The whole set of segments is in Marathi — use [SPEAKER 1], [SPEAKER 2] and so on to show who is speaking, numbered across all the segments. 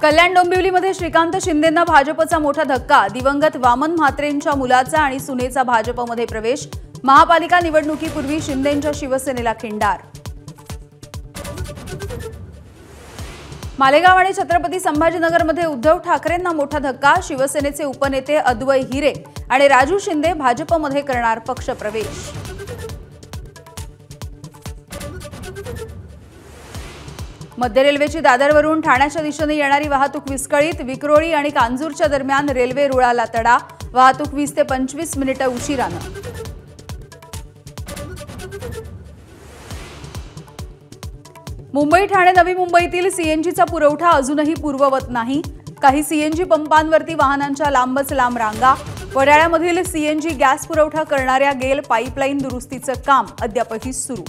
[SPEAKER 1] कल्याण डोंबिवलीमध्ये श्रीकांत शिंदेंना भाजपचा मोठा धक्का। दिवंगत वामन म्हात्रेंच्या मुलाचा आणि सुनेचा भाजपमध्ये प्रवेश। महापालिका निवडणुकीपूर्वी शिंदेंच्या शिवसेनेला खिंडार। मालेगाव आणि छत्रपती संभाजीनगरमध्ये उद्धव ठाकरेंना मोठा धक्का। शिवसेनेचे उपनेते अद्वै हिरे आणि राजू शिंदे भाजपमध्ये करणार पक्षप्रवेश। मध्य रेल्वेची दादरवरून ठाण्याच्या दिशेने येणारी वाहतूक विस्कळीत। विक्रोळी आणि कांजूरच्या दरम्यान रेल्वे रुळाला तडा। वाहतूक 20 ते 25 मिनिटे उशिराने। मुंबई ठाणे नवी मुंबईतील सीएनजीचा पुरवठा अजूनही पूर्ववत नाही। काही सीएनजी पंपांवरती वाहनांच्या लांबच लांब रांगा। वडाळ्यामधील सीएनजी गॅस पुरवठा करणाऱ्या गेल पाईपलाईन दुरुस्तीचं काम अद्यापही सुरू।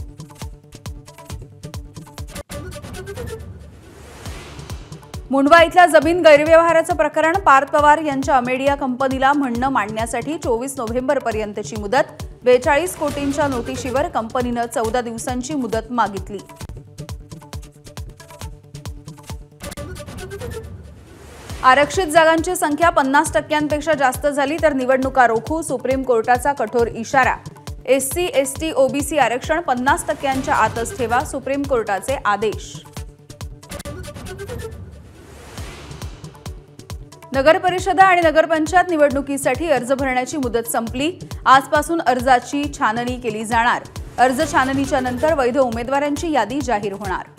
[SPEAKER 1] मुंडवा इथल्या जमीन गैरव्यवहाराचं प्रकरण। पार्थ पवार यांच्या अमेडिया कंपनीला म्हणणं मांडण्यासाठी 24 नोव्हेंबरपर्यंतची मुदत। 42 कोटींच्या नोटिशीवर कंपनीनं 14 दिवसांची मुदत मागितली। आरक्षित जागांची संख्या 50% जास्त झाली तर निवडणुका रोखू। सुप्रीम कोर्टाचा कठोर इशारा। एससी एसटी ओबीसी आरक्षण 50%च्या आतच ठेवा। सुप्रीम कोर्टाचे आदेश। नगर परिषदा आणि नगरपंचायत निवडणुकीसाठी अर्ज भरण्याची मुदत संपली। आजपासून अर्जाची छाननी केली जाणार। अर्ज छाननीच्या नंतर वैध उमेदवारांची यादी जाहीर होणार।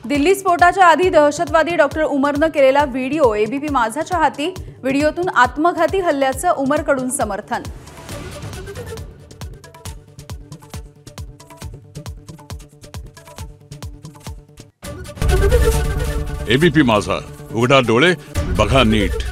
[SPEAKER 1] दिल्ली स्फोटाच्या आधी दहशतवादी डॉक्टर उमरनं केलेला व्हिडिओ एबीपी माझाच्या हाती। व्हिडिओतून आत्मघाती हल्ल्याचं उमरकडून समर्थन।
[SPEAKER 2] एबीपी माझा, उघडा डोळे बघा नीट।